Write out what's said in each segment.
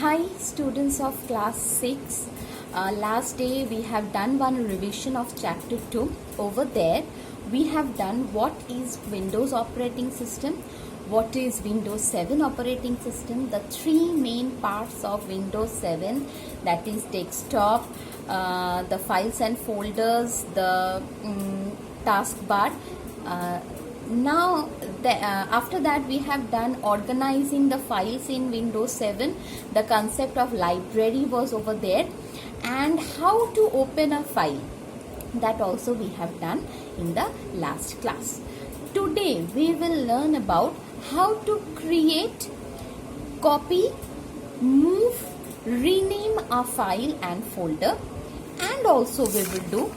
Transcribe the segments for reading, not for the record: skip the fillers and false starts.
Hi students of class 6. Last day we have done one revision of chapter 2. Over there we have done what is Windows operating system, what is Windows 7 operating system, the three main parts of Windows 7, that is desktop, the files and folders, the taskbar. After that we have done organizing the files in Windows 7. The concept of library was over there, and how to open a file, that also we have done in the last class. Today we will learn about how to create, copy, move, rename a file and folder, and also we will do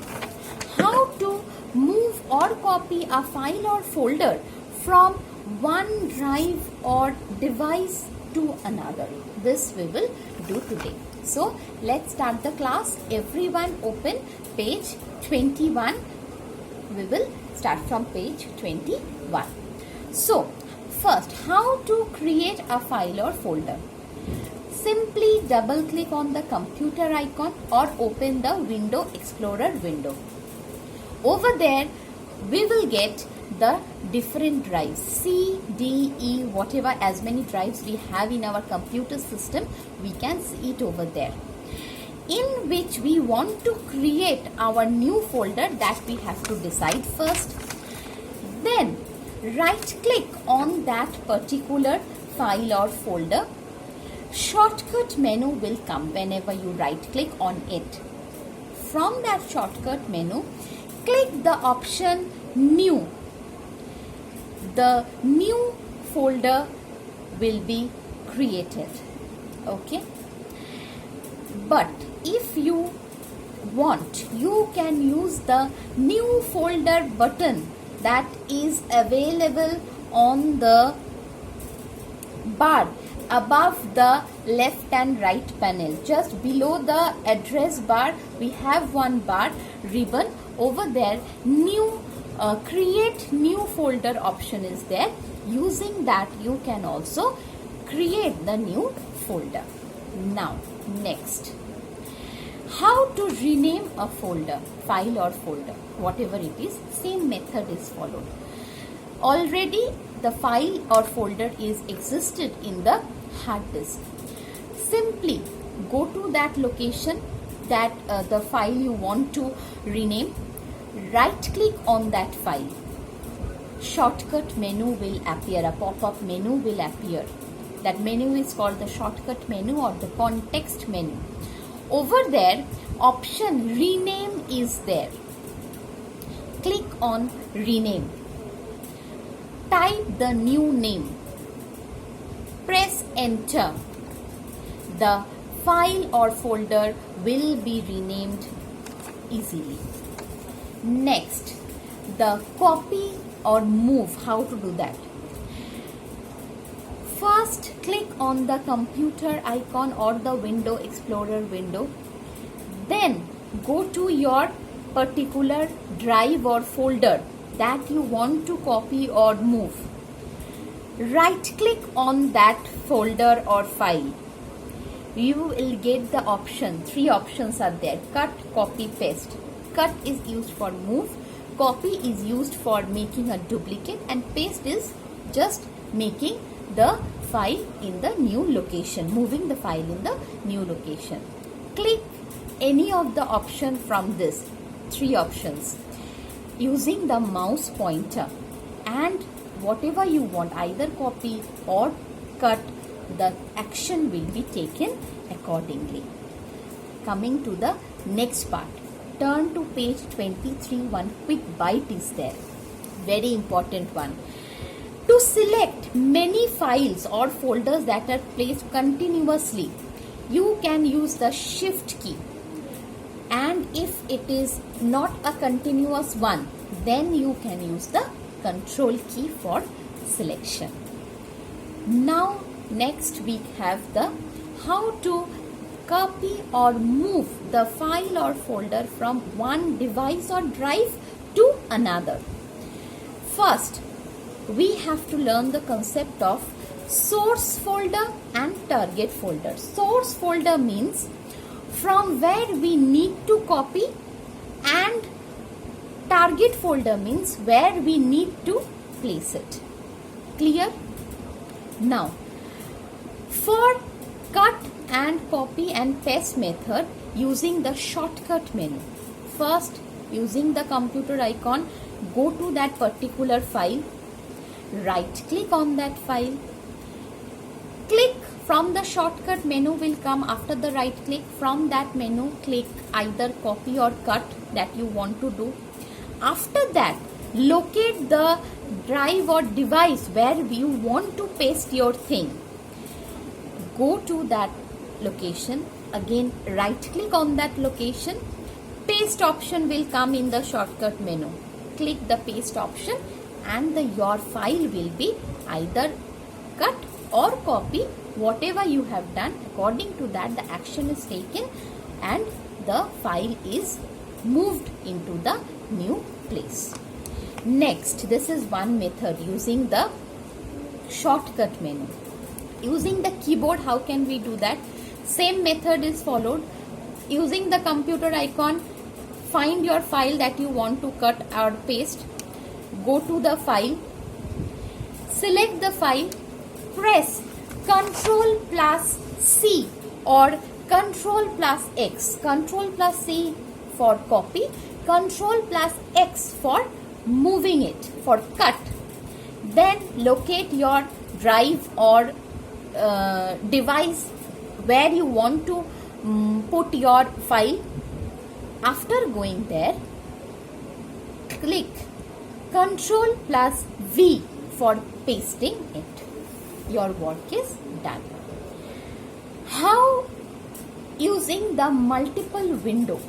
how to move or copy a file or folder from one drive or device to another. This we will do today. So let's start the class. Everyone open page 21. We will start from page 21. So first, how to create a file or folder? Simply double click on the computer icon or open the Window Explorer window. Over there we will get the different drives, C, D, E, whatever, as many drives we have in our computer system, we can see it over there, in which we want to create our new folder. That we have to decide first. Then right click on that particular file or folder. Shortcut menu will come whenever you right click on it. From that shortcut menu, click the option New. The new folder will be created. Okay. But if you want, you can use the new folder button that is available on the bar above the left and right panel. Just below the address bar we have one bar ribbon. Over there new create new folder option is there. Using that you can also create the new folder. Now next, how to rename a folder, file or folder, whatever it is, same method is followed. Already the file or folder is existed in the hard disk. Simply go to that location, that the file you want to rename, right click on that file. Shortcut menu will appear, a pop-up menu will appear. That menu is called the shortcut menu or the context menu. Over there option rename is there. Click on rename. Type the new name. Press enter. The file or folder will be renamed easily. Next, the copy or move, how to do that? First, click on the computer icon or the Window Explorer window. Then go to your particular drive or folder that you want to copy or move. Right click on that folder or file. You will get the option, three options are there: cut, copy, paste. Cut is used for move, copy is used for making a duplicate, and paste is just making the file in the new location, moving the file in the new location. Click any of the option from this three options using the mouse pointer, and whatever you want, either copy or cut, the action will be taken accordingly. Coming to the next part, turn to page 23. One quick bite is there, very important one. To select many files or folders that are placed continuously, you can use the shift key, and if it is not a continuous one, then you can use the control key for selection. Now next we have the how to copy or move the file or folder from one device or drive to another. First, we have to learn the concept of source folder and target folder. Source folder means from where we need to copy, and target folder means where we need to place it. Clear? Now, for cut and copy and paste method using the shortcut menu, first using the computer icon, go to that particular file, right click on that file, click from the shortcut menu will come after the right click. From that menu, click either copy or cut that you want to do. After that, locate the drive or device where you want to paste your thing. Go to that location, again right click on that location, paste option will come in the shortcut menu. Click the paste option and your file will be either cut or copy, whatever you have done. According to that, the action is taken and the file is moved into the new place. Next, this is one method using the shortcut menu. Using the keyboard, how can we do that? Same method is followed. Using the computer icon, find your file that you want to cut or paste. Go to the file, select the file, press Ctrl plus C or Ctrl plus X. Ctrl plus C for copy, Ctrl plus X for moving it, for cut. Then locate your drive or device where you want to put your file. After going there, click Ctrl plus V for pasting it. Your work is done. How using the multiple window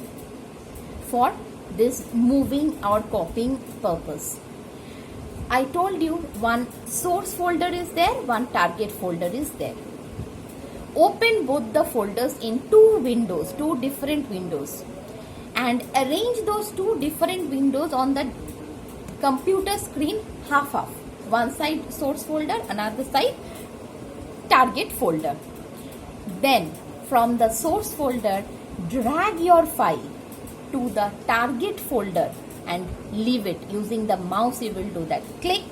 for this moving or copying purpose? I told you one source folder is there, one target folder is there. Open both the folders in two windows, two different windows, and arrange those two different windows on the computer screen half. One side source folder, another side target folder. Then from the source folder, drag your file to the target folder and leave it. Using the mouse you will do that. Click,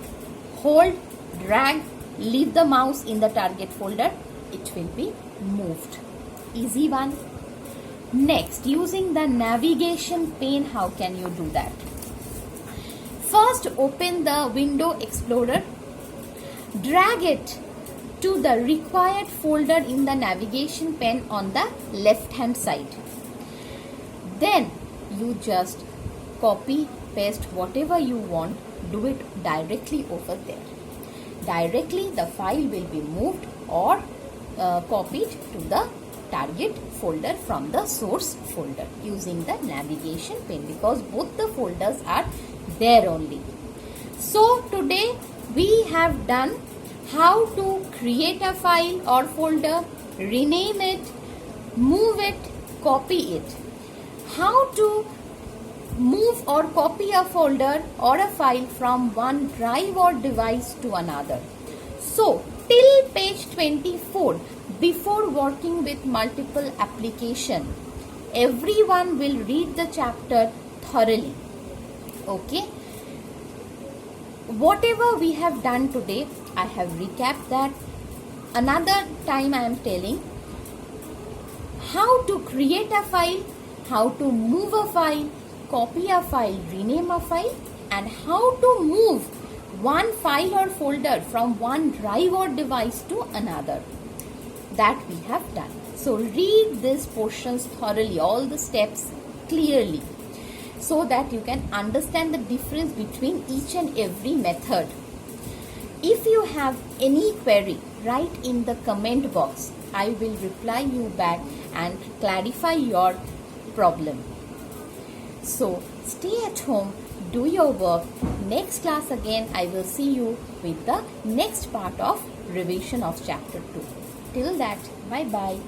hold, drag, leave the mouse in the target folder. It will be moved. Easy one. Next, using the navigation pane, how can you do that? First, open the Window Explorer, drag it to the required folder in the navigation pane on the left hand side. Then you just copy, paste whatever you want, do it directly over there. Directly the file will be moved or copied to the target folder from the source folder using the navigation pane, because both the folders are there only. So today we have done how to create a file or folder, rename it, move it, copy it. How to move or copy a folder or a file from one drive or device to another. So till page 24, before working with multiple application, everyone will read the chapter thoroughly. Okay, whatever we have done today, I have recapped that. Another time I am telling how to create a file, how to move a file, copy a file, rename a file, and how to move one file or folder from one drive or device to another. That we have done. So read these portions thoroughly, all the steps clearly, so that you can understand the difference between each and every method. If you have any query, write in the comment box. I will reply you back and clarify your problem. So stay at home, do your work. Next class again I will see you with the next part of revision of chapter 2. Till that, bye bye.